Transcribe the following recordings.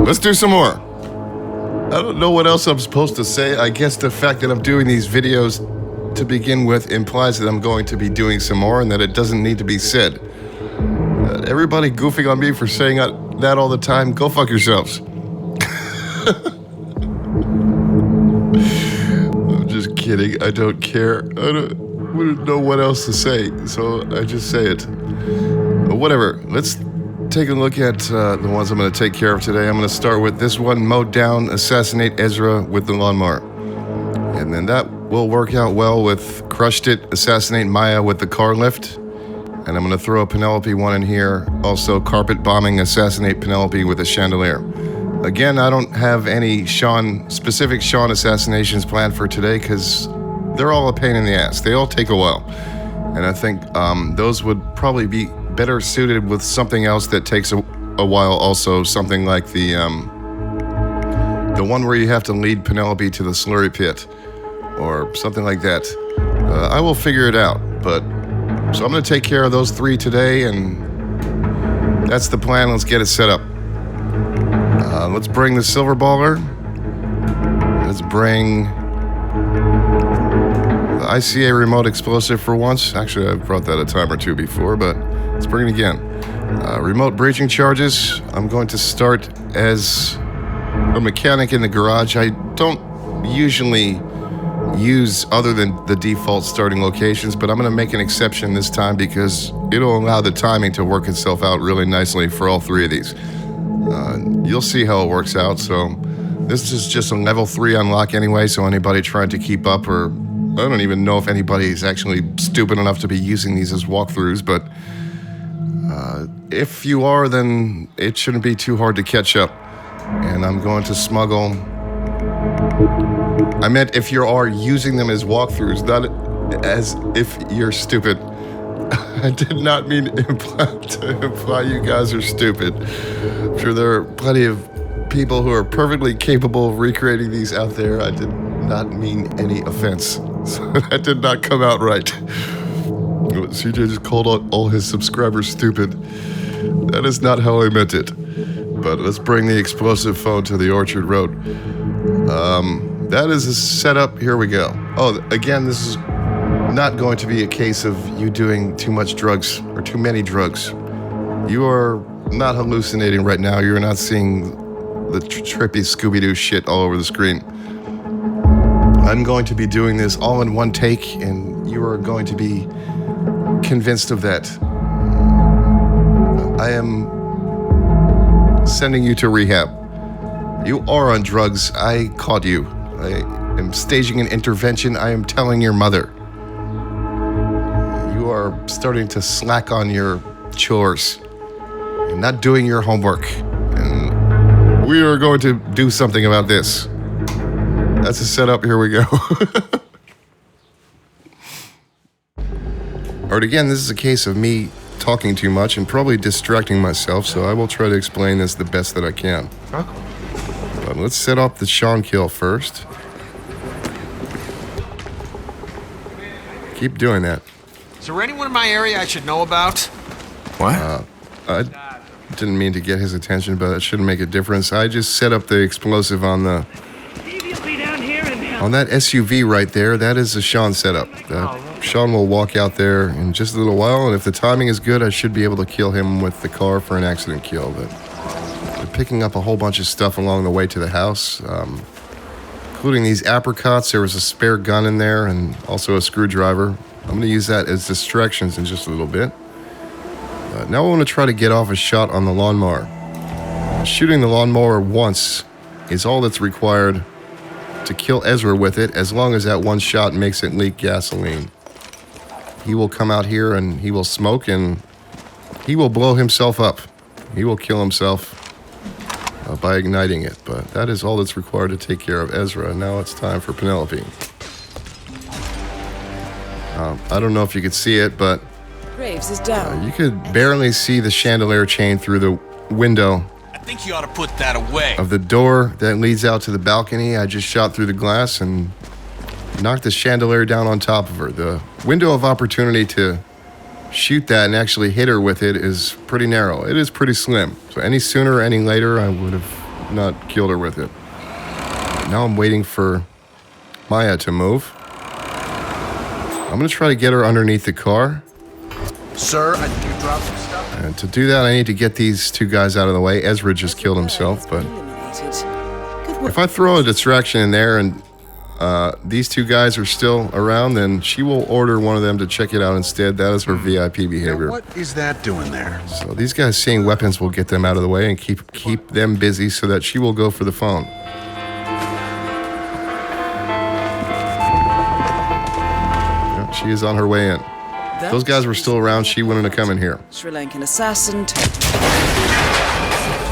Let's do some more. I don't know what else I'm supposed to say. I guess the fact that I'm doing these videos to begin with implies that I'm going to be doing some more and that it doesn't need to be said. Everybody goofing on me for saying that all the time, go fuck yourselves. I'm just kidding. I don't care. I don't know what else to say, so I just say it. But whatever. Let's take a look at the ones I'm going to take care of today. I'm going to start with this one, Mowed Down, Assassinate Ezra with the lawnmower. And then that will work out well with Crushed It, Assassinate Maya with the car lift. And I'm going to throw a Penelope one in here. Also, Carpet Bombing, Assassinate Penelope with a chandelier. Again, I don't have any specific Sean assassinations planned for today because they're all a pain in the ass. They all take a while. And I think those would probably be better suited with something else that takes a while also. Something like the one where you have to lead Penelope to the slurry pit or something like that. I will figure it out, but so I'm going to take care of those 3 today, and that's the plan. Let's get it set up. Let's bring the silver baller. Let's bring the ICA remote explosive for once. Actually, I've brought that a time or 2 before, but let's bring it again. Remote breaching charges. I'm going to start as a mechanic in the garage. I don't usually use other than the default starting locations, but I'm going to make an exception this time because it'll allow the timing to work itself out really nicely for all 3 of these. You'll see how it works out. So this is just a level 3 unlock anyway, so anybody trying to keep up, or I don't even know if anybody's actually stupid enough to be using these as walkthroughs, but if you are, then it shouldn't be too hard to catch up. And I'm going to smuggle... I meant if you are using them as walkthroughs, not as if you're stupid. I did not mean to imply you guys are stupid. I'm sure there are plenty of people who are perfectly capable of recreating these out there. I did not mean any offense. So that did not come out right. CJ just called all his subscribers stupid. That is not how I meant it. But let's bring the explosive phone to the Orchard Road. That is a setup. Here we go. Oh, again, this is not going to be a case of you doing too much drugs or too many drugs. You are not hallucinating right now. You're not seeing the trippy Scooby-Doo shit all over the screen. I'm going to be doing this all in one take, and you are going to be convinced of that. I am sending you to rehab. You are on drugs. I caught you. I am staging an intervention. I am telling your mother. You are starting to slack on your chores and not doing your homework. And we are going to do something about this. That's a setup. Here we go. Alright, again, this is a case of me talking too much and probably distracting myself, so I will try to explain this the best that I can. But let's set up the Sean kill first. Keep doing that. Is there anyone in my area I should know about? What? I didn't mean to get his attention, but it shouldn't make a difference. I just set up the explosive on that SUV right there. That is a Sean setup. Sean will walk out there in just a little while, and if the timing is good, I should be able to kill him with the car for an accident kill. But we're picking up a whole bunch of stuff along the way to the house, including these apricots. There was a spare gun in there and also a screwdriver. I'm going to use that as distractions in just a little bit. Now I want to try to get off a shot on the lawnmower. Shooting the lawnmower once is all that's required to kill Ezra with it, as long as that one shot makes it leak gasoline. He will come out here and he will smoke and he will blow himself up. He will kill himself by igniting it, but that is all that's required to take care of Ezra. Now it's time for Penelope. I don't know if you could see it, but Graves is down. you could barely see the chandelier chain through the window. I think you ought to put that away. Of the door that leads out to the balcony. I just shot through the glass and knocked the chandelier down on top of her. The window of opportunity to shoot that and actually hit her with it is pretty narrow. It is pretty slim. So any sooner or any later, I would have not killed her with it. Now I'm waiting for Maya to move. I'm going to try to get her underneath the car. Sir, I think you dropped some stuff. And to do that, I need to get these two guys out of the way. Ezra just killed himself, but if I throw a distraction in there and these two guys are still around, then she will order one of them to check it out instead. That is her VIP behavior. Now, what is that doing there? So these guys seeing weapons will get them out of the way and keep them busy so that she will go for the phone. Yep, she is on her way in. If those guys were still around, she wouldn't have come in here. Sri Lankan assassin.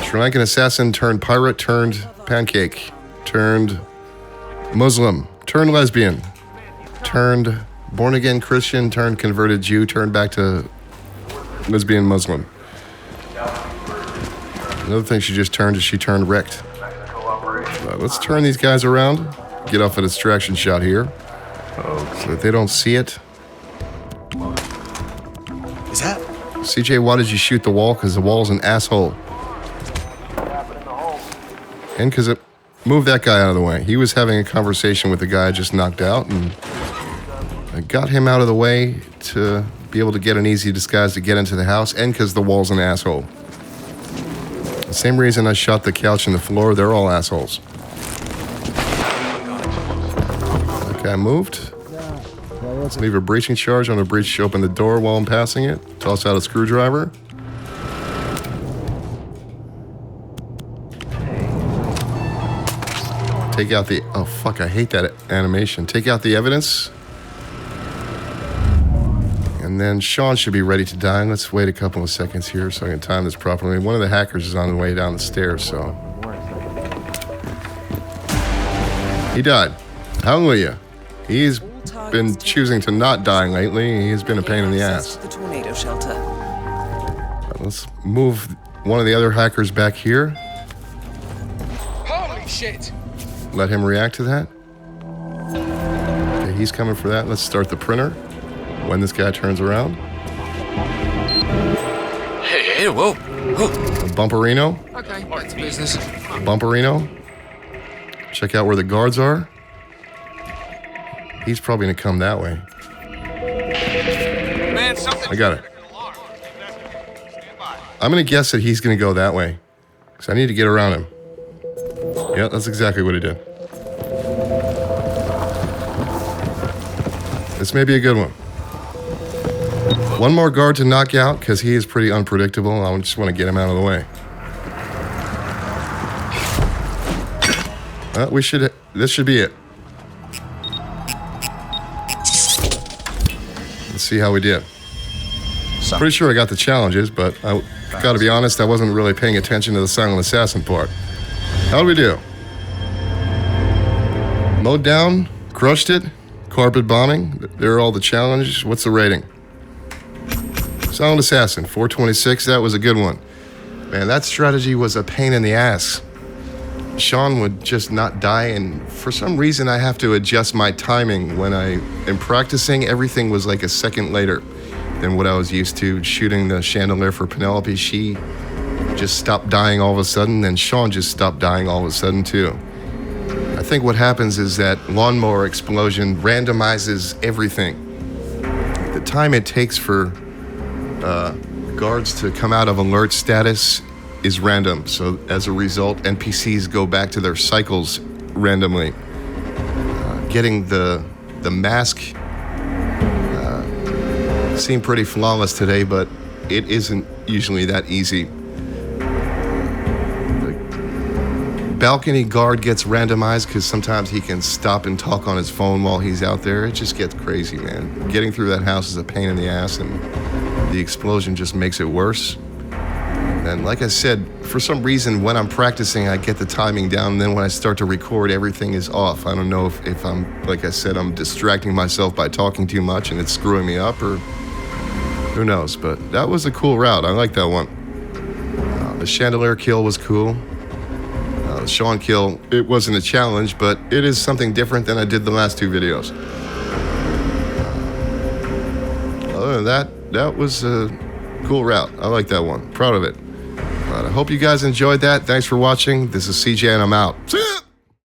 Sri Lankan assassin turned pirate turned pancake turned Muslim turned lesbian turned born again Christian turned converted Jew turned back to lesbian Muslim. Another thing she just turned is she turned wrecked. Let's turn these guys around, get off a distraction shot here so that they don't see it. Is that? CJ, why did you shoot the wall? Because the wall's an asshole. And because it moved that guy out of the way. He was having a conversation with the guy I just knocked out, and I got him out of the way to be able to get an easy disguise to get into the house, and because the wall's an asshole. The same reason I shot the couch and the floor, they're all assholes. That guy moved. Leave a breaching charge on a breach, open the door while I'm passing it. Toss out a screwdriver. Take out the, oh fuck, I hate that animation. Take out the evidence. And then Sean should be ready to die. Let's wait a couple of seconds here so I can time this properly. One of the hackers is on the way down the stairs, so. He died. Hallelujah. He's been choosing to not die lately. He's been a pain in the ass. The tornado shelter. Let's move one of the other hackers back here. Holy shit! Let him react to that. Okay, he's coming for that. Let's start the printer when this guy turns around. Hey, whoa. A bumperino. Okay, back to business. Bumperino. Check out where the guards are. He's probably gonna come that way. Man, something. I got it. I'm gonna guess that he's gonna go that way. So I need to get around him. Yeah, that's exactly what he did. This may be a good one. One more guard to knock out because he is pretty unpredictable. I just want to get him out of the way. This should be it. Let's see how we did. Pretty sure I got the challenges, but I gotta be honest, I wasn't really paying attention to the silent assassin part. How did we do? Mowed down, crushed it, carpet bombing. There are all the challenges. What's the rating? Silent assassin, 426. That was a good one. Man, that strategy was a pain in the ass. Sean would just not die, and for some reason I have to adjust my timing. When I am practicing, everything was like a second later than what I was used to. Shooting the chandelier for Penelope, she just stopped dying all of a sudden, and Sean just stopped dying all of a sudden too. I think what happens is that lawnmower explosion randomizes everything. The time it takes for guards to come out of alert status is random, so as a result, NPCs go back to their cycles randomly. Getting the mask seemed pretty flawless today, but it isn't usually that easy. The balcony guard gets randomized because sometimes he can stop and talk on his phone while he's out there. It just gets crazy, man. Getting through that house is a pain in the ass, and the explosion just makes it worse. And like I said, for some reason, when I'm practicing, I get the timing down, and then when I start to record, everything is off. I don't know if I'm, like I said, I'm distracting myself by talking too much and it's screwing me up, or who knows. But that was a cool route. I like that one. The chandelier kill was cool. The Sean kill, it wasn't a challenge, but it is something different than I did the last two videos. Other than that, that was a cool route. I like that one. Proud of it. But I hope you guys enjoyed that. Thanks for watching. This is CJ, and I'm out. See ya!